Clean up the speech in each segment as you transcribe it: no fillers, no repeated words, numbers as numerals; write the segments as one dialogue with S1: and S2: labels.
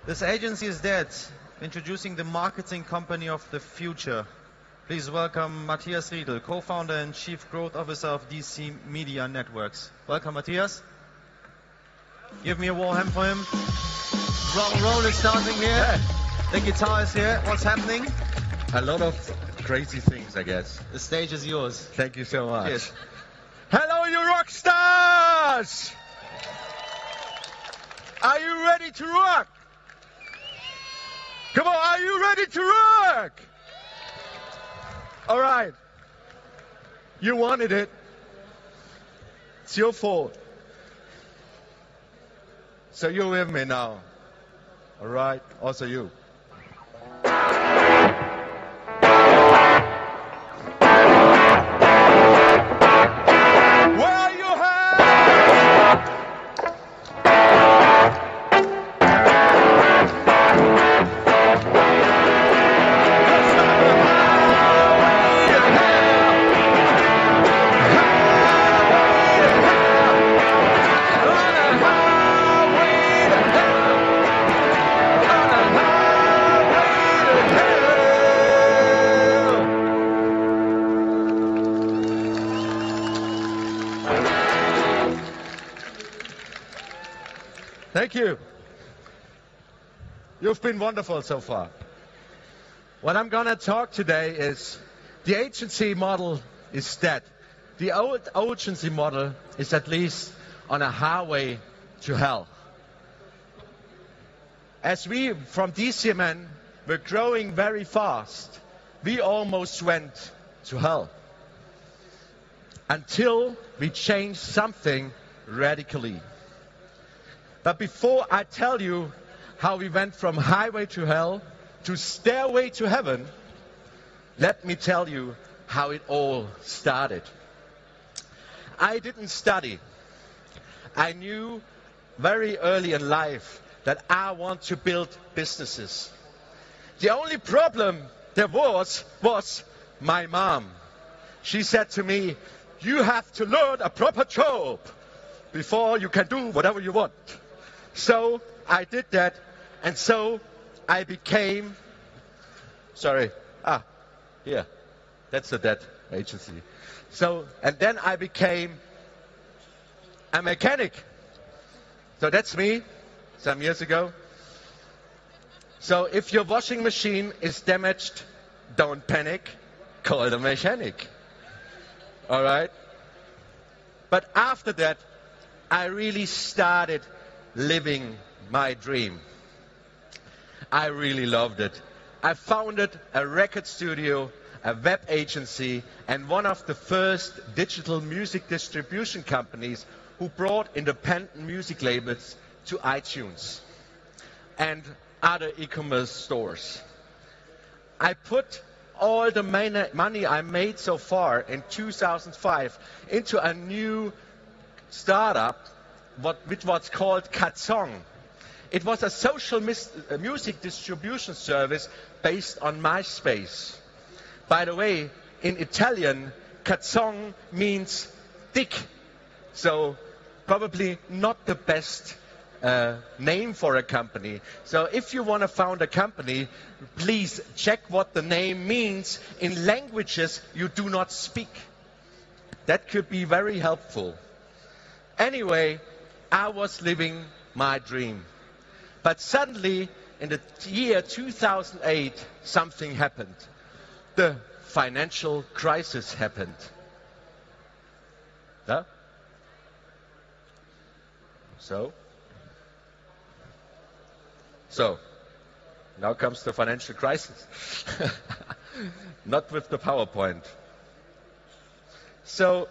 S1: This agency is dead. Introducing the marketing company of the future. Please welcome Matthias Riedl, co-founder and chief growth officer of DC Media Networks. Welcome, Matthias. Give me a warm hand for him. Rock and roll is starting here. The guitar is here. What's happening?
S2: A lot of crazy things, I guess.
S1: The stage is yours.
S2: Thank you so much.
S1: Cheers.
S2: Hello, you rock stars! Are you ready to rock? Come on, are you ready to rock? All right. You wanted it. It's your fault. So you're with me now. All right, also you. Thank you. You've been wonderful so far. What I'm going to talk today is the agency model is dead. The old agency model is at least on a highway to hell. As we from DCMN were growing very fast, we almost went to hell until we changed something radically. But before I tell you how we went from highway to hell to stairway to heaven, let me tell you how it all started. I didn't study. I knew very early in life that I want to build businesses. The only problem there was my mom. She said to me, "You have to learn a proper job before you can do whatever you want." So I did that, and so I became, that's the dead agency. And then I became a mechanic. So that's me, some years ago. So if your washing machine is damaged, don't panic, call the mechanic. All right? But after that, I really started living my dream. I really loved it. I founded a record studio, a web agency, and one of the first digital music distribution companies who brought independent music labels to iTunes and other e-commerce stores. I put all the money I made so far in 2005 into a new startup which was called Katsong. It was a social music distribution service based on MySpace. By the way, in Italian, Katsong means thick. So probably not the best name for a company. So if you want to found a company, please check what the name means in languages you do not speak. That could be very helpful. Anyway, I was living my dream. But suddenly, in the year 2008, something happened. The financial crisis happened. Huh? So, now comes the financial crisis. Not with the PowerPoint. So,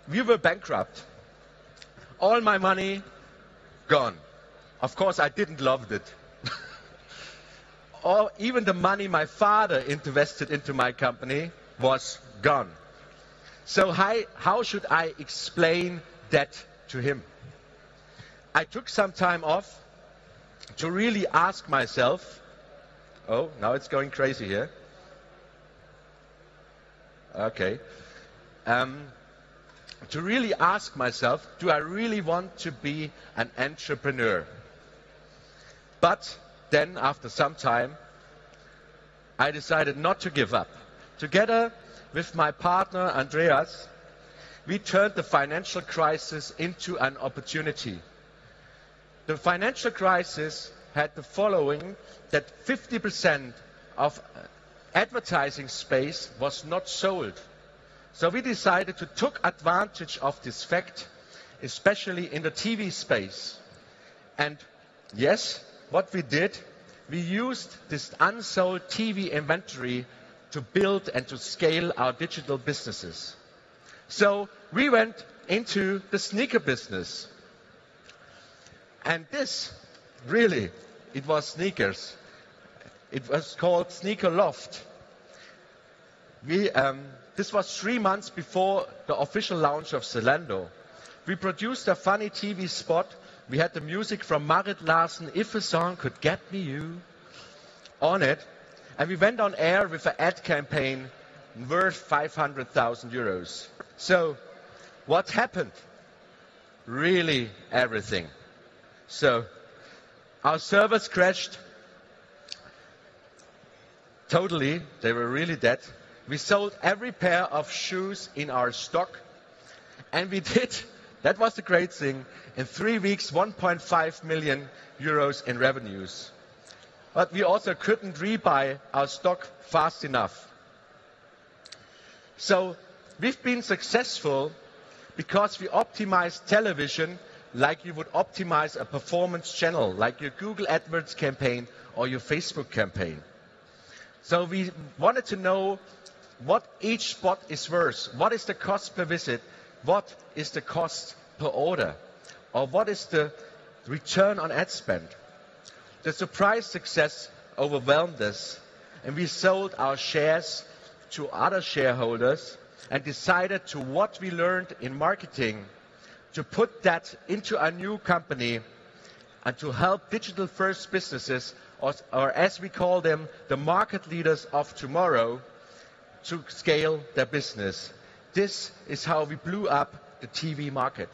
S2: we were bankrupt. All my money gone. Of course, I didn't love it. Or even the money my father invested into my company was gone. So how should I explain that to him? I took some time off to really ask myself, oh, now it's going crazy here. Okay. To really ask myself, do I really want to be an entrepreneur? But then, after some time, I decided not to give up. Together with my partner, Andreas, we turned the financial crisis into an opportunity. The financial crisis had the following, that 50% of advertising space was not sold. So we decided to take advantage of this fact, especially in the TV space. And yes, what we did, we used this unsold TV inventory to build and to scale our digital businesses. So we went into the sneaker business. And this, really, it was sneakers. It was called Sneaker Loft. This was 3 months before the official launch of Zalando. We produced a funny TV spot. We had the music from Marit Larsen, If a Song Could Get Me You, on it. And we went on air with an ad campaign worth 500,000 euros. So, what happened? Really everything. So, our servers crashed. Totally, they were really dead. We sold every pair of shoes in our stock. And we did, that was the great thing, in 3 weeks, 1.5 million euros in revenues. But we also couldn't rebuy our stock fast enough. So we've been successful because we optimized television like you would optimize a performance channel, like your Google AdWords campaign or your Facebook campaign. So we wanted to know what each spot is worth. What is the cost per visit? What is the cost per order? Or what is the return on ad spend? The surprise success overwhelmed us, and we sold our shares to other shareholders and decided to what we learned in marketing to put that into a new company and to help digital-first businesses, or as we call them, the market leaders of tomorrow, to scale their business. This is how we blew up the TV market.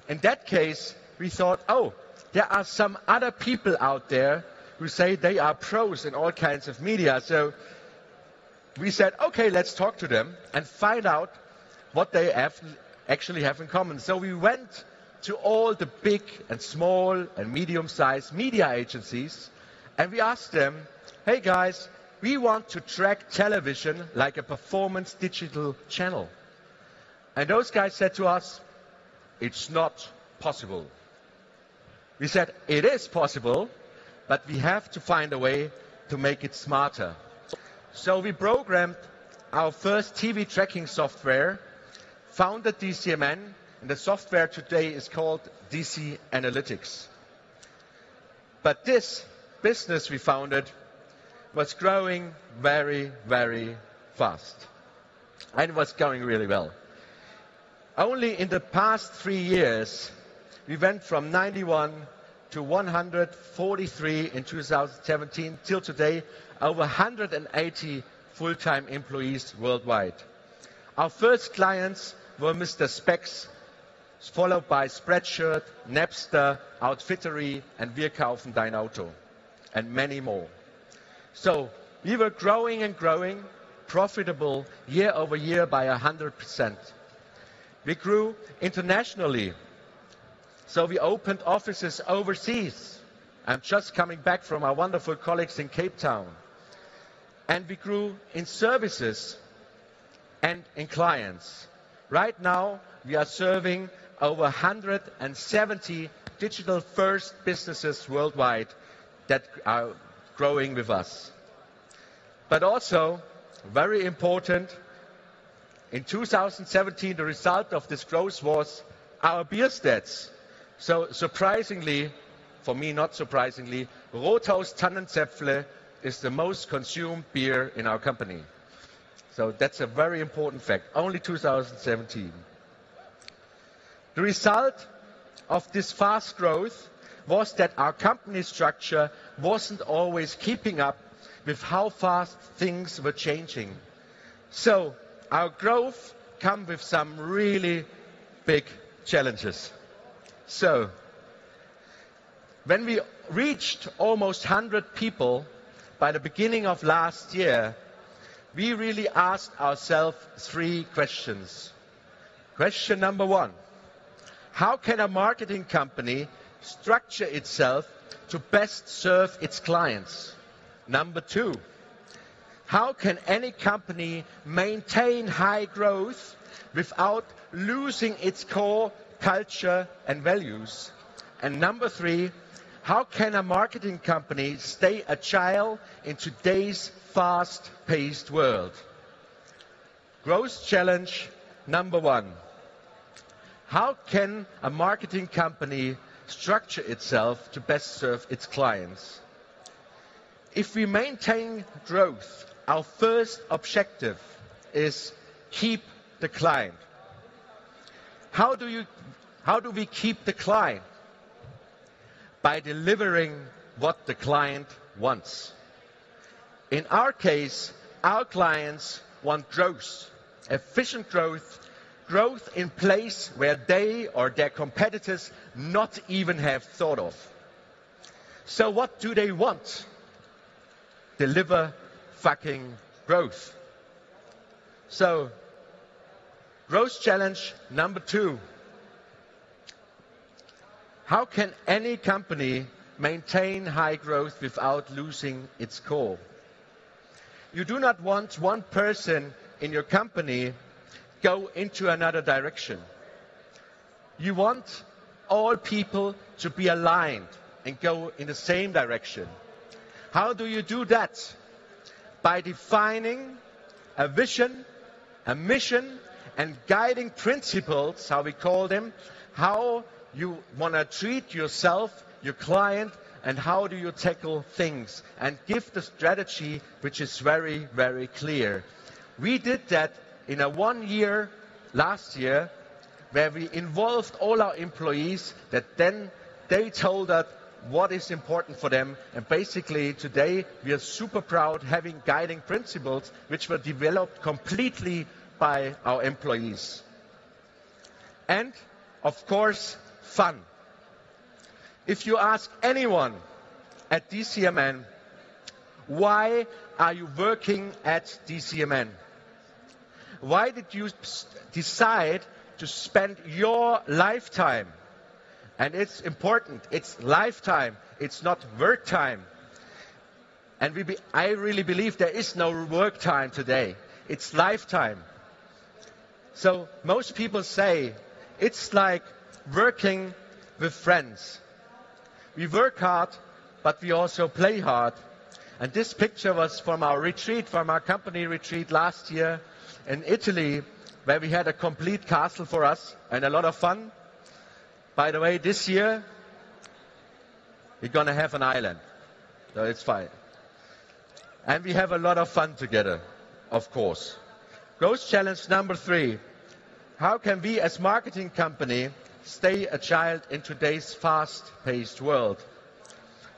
S2: In that case, we thought, oh, there are some other people out there who say they are pros in all kinds of media. So we said, okay, let's talk to them and find out what they actually have in common. So we went to all the big and small and medium-sized media agencies, and we asked them, hey guys, we want to track television like a performance digital channel. And those guys said to us, it's not possible. We said, it is possible, but we have to find a way to make it smarter. So we programmed our first TV tracking software, founded DCMN, and the software today is called DC Analytics. But this business we founded was growing very, very fast. And it was going really well. Only in the past 3 years, we went from 91 to 143 in 2017 till today, over 180 full-time employees worldwide. Our first clients were Mr. Specs, followed by Spreadshirt, Napster, Outfittery, and Wir kaufen dein Auto, and many more. So we were growing and growing, profitable year over year by 100%. We grew internationally. So we opened offices overseas. I'm just coming back from our wonderful colleagues in Cape Town. And we grew in services and in clients. Right now, we are serving over 170 digital-first businesses worldwide that are growing with us. But also, very important, in 2017, the result of this growth was our beer stats. So surprisingly, for me not surprisingly, Rothaus Tannenzäpfle is the most consumed beer in our company. So that's a very important fact, only 2017. The result of this fast growth was that our company structure wasn't always keeping up with how fast things were changing. So our growth came with some really big challenges. So when we reached almost 100 people by the beginning of last year, we really asked ourselves 3 questions. Question number 1, how can a marketing company structure itself to best serve its clients? Number 2, how can any company maintain high growth without losing its core culture and values? And number 3, how can a marketing company stay agile in today's fast-paced world? Growth challenge number 1. How can a marketing company structure itself to best serve its clients? If we maintain growth, our first objective is keep the client. How do we keep the client? By delivering what the client wants. In our case, our clients want growth, efficient growth, growth in place where they or their competitors not even have thought of. So what do they want? Deliver fucking growth. So, growth challenge number 2. How can any company maintain high growth without losing its core? You do not want one person in your company go into another direction. You want all people to be aligned and go in the same direction. How do you do that? By defining a vision, a mission, and guiding principles, how we call them, how you want to treat yourself, your client, and how do you tackle things, and give the strategy which is very, very clear. We did that in a 1 year last year, where we involved all our employees, that then they told us what is important for them, and basically today we are super proud having guiding principles which were developed completely by our employees. And of course, fun. If you ask anyone at DCMN, why are you working at DCMN? Why did you decide to spend your lifetime? And it's important, it's lifetime, it's not work time. And I really believe there is no work time today. It's lifetime. So most people say it's like working with friends. We work hard, but we also play hard. And this picture was from our retreat, from our company retreat last year in Italy, where we had a complete castle for us and a lot of fun. By the way, this year, we're going to have an island, so it's fine. And we have a lot of fun together, of course. Growth challenge number 3. How can we as marketing company stay agile in today's fast-paced world?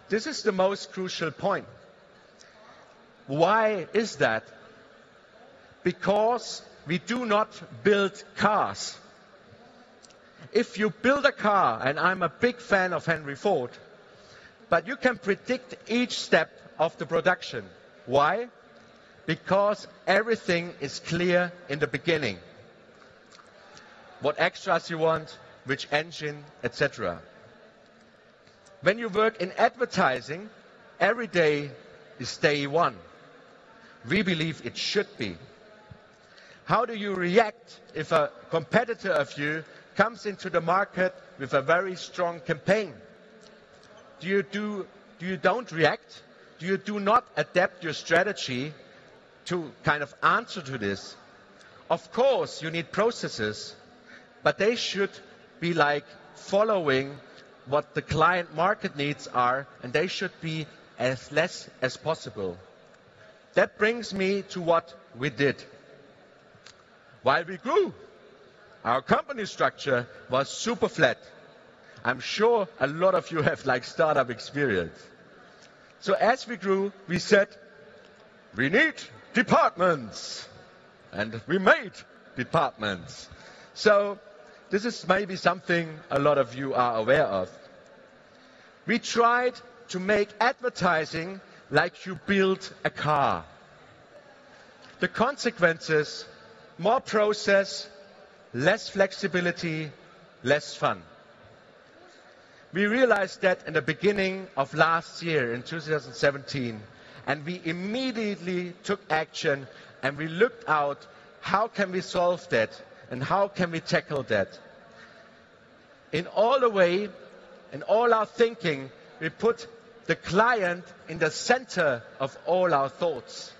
S2: This is the most crucial point. Why is that? Because we do not build cars. If you build a car, and I'm a big fan of Henry Ford, but you can predict each step of the production. Why? Because everything is clear in the beginning. What extras you want, which engine, etc. When you work in advertising, every day is day 1. We believe it should be. How do you react if a competitor of you comes into the market with a very strong campaign? Do you don't react? Do you do not adapt your strategy to kind of answer to this? Of course, you need processes, but they should be like following what the client market needs are, and they should be as less as possible. That brings me to what we did. While we grew, our company structure was super flat. I'm sure a lot of you have like startup experience. So as we grew, we said, we need departments. And we made departments. So this is maybe something a lot of you are aware of. We tried to make advertising like you build a car. The consequences, more process, less flexibility, less fun. We realized that in the beginning of last year, in 2017, and we immediately took action and we looked out how can we solve that and how can we tackle that. In all the way, in all our thinking, we put the client in the center of all our thoughts.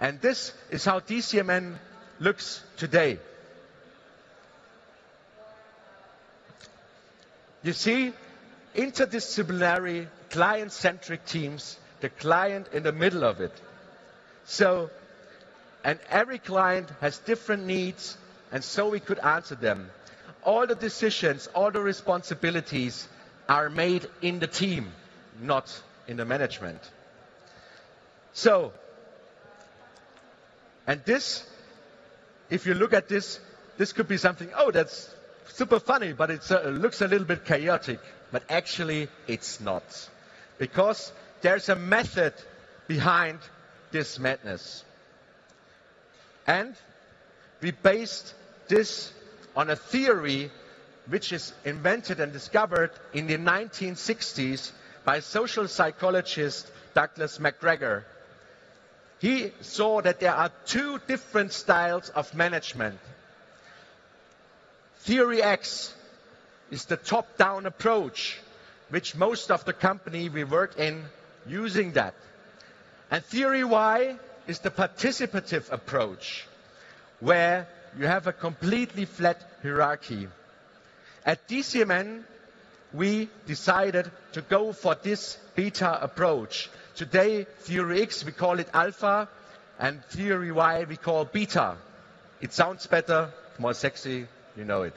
S2: And this is how DCMN looks today. You see, interdisciplinary, client-centric teams, the client in the middle of it. So, and every client has different needs, and so we could answer them. All the decisions, all the responsibilities are made in the team, not in the management. So, and this, if you look at this, this could be something, oh, that's super funny, but it looks a little bit chaotic. But actually, it's not. Because there's a method behind this madness. And we based this on a theory which is invented and discovered in the 1960s by social psychologist Douglas McGregor. He saw that there are two different styles of management. Theory X is the top-down approach, which most of the company we work in using that. And Theory Y is the participative approach, where you have a completely flat hierarchy. At DCMN, we decided to go for this beta approach. Today, Theory X, we call it alpha, and Theory Y, we call beta. It sounds better, more sexy, you know it.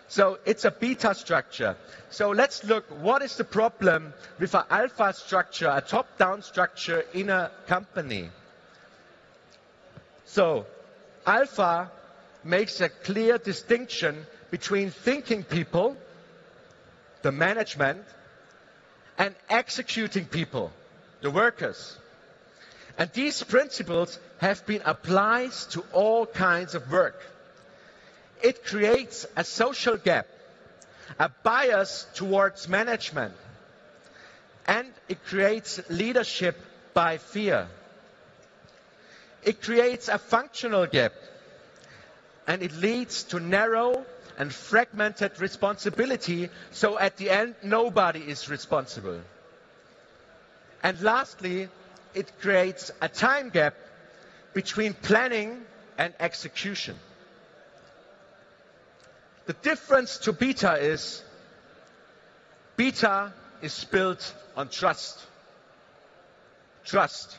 S2: So it's a beta structure. So let's look, what is the problem with an alpha structure, a top-down structure in a company? So alpha makes a clear distinction between thinking people, the management, and executing people, the workers. And these principles have been applied to all kinds of work. It creates a social gap, a bias towards management, and it creates leadership by fear. It creates a functional gap, and it leads to narrow and fragmented responsibility, so at the end, nobody is responsible. And lastly, it creates a time gap between planning and execution. The difference to beta is built on trust. Trust.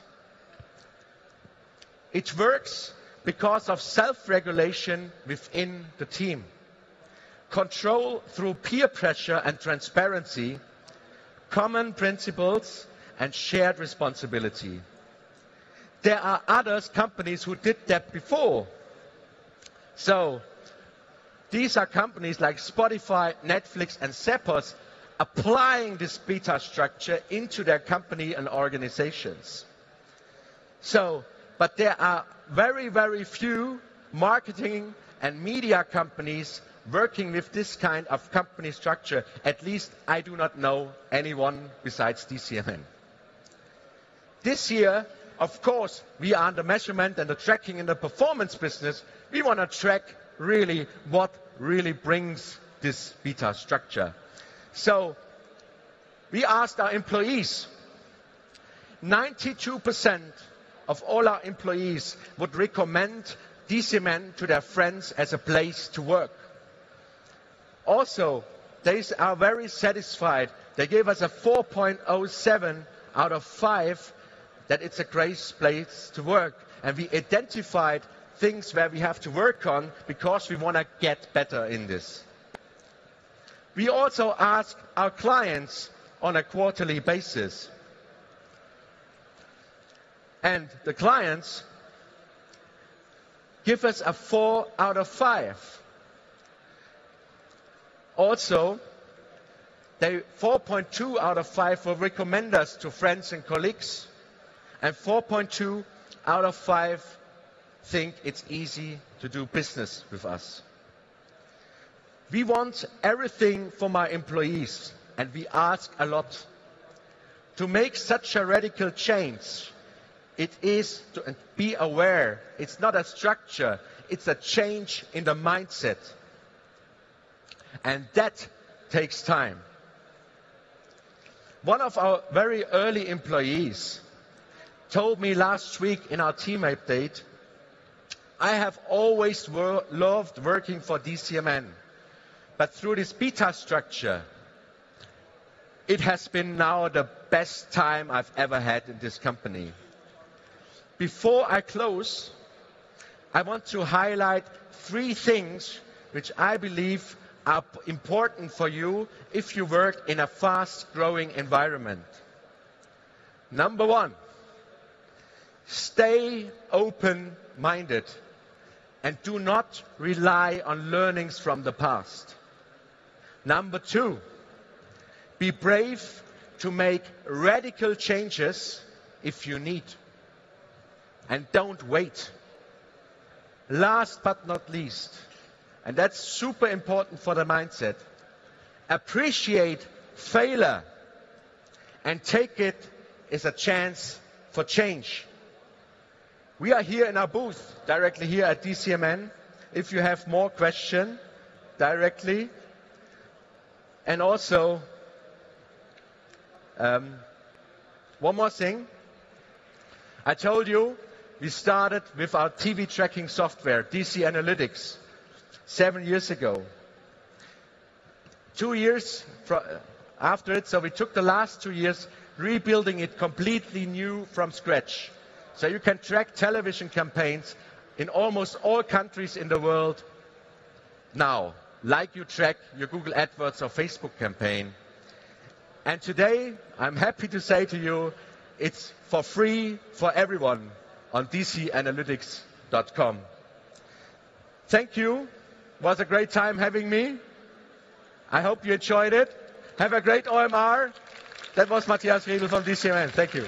S2: It works because of self-regulation within the team. Control through peer pressure and transparency, common principles, and shared responsibility. There are other companies who did that before. So, these are companies like Spotify, Netflix, and Zappos applying this beta structure into their company and organizations. So, but there are very, very few marketing and media companies working with this kind of company structure. At least I do not know anyone besides DCMN. This year, of course, we are in the measurement and the tracking and the performance business. We want to track really what really brings this beta structure. So we asked our employees. 92% of all our employees would recommend DCMN to their friends as a place to work. Also, they are very satisfied. They gave us a 4.07 out of 5 that it's a great place to work. And we identified things where we have to work on because we want to get better in this. We also ask our clients on a quarterly basis. And the clients give us a 4 out of 5. Also, 4.2 out of 5 will recommend us to friends and colleagues, and 4.2 out of 5 think it's easy to do business with us. We want everything from our employees, and we ask a lot. To make such a radical change, it is to be aware. It's not a structure, it's a change in the mindset. And that takes time. One of our very early employees told me last week in our team update, I have always loved working for DCMN, but through this beta structure, it has been now the best time I've ever had in this company. Before I close, I want to highlight 3 things which I believe are important for you if you work in a fast-growing environment. Number 1, stay open-minded and do not rely on learnings from the past. Number 2, be brave to make radical changes if you need. And don't wait. Last but not least, and that's super important for the mindset, appreciate failure and take it as a chance for change. We are here in our booth, directly here at DCMN. If you have more questions, directly. And also, one more thing. I told you we started with our TV tracking software, DC Analytics, 7 years ago. 2 years after it, so we took the last 2 years rebuilding it completely new from scratch. So you can track television campaigns in almost all countries in the world now, like you track your Google AdWords or Facebook campaign. And today, I'm happy to say to you, it's for free for everyone on dcanalytics.com. Thank you. It was a great time having me. I hope you enjoyed it. Have a great OMR. That was Matthias Riedl from DCMN. Thank you.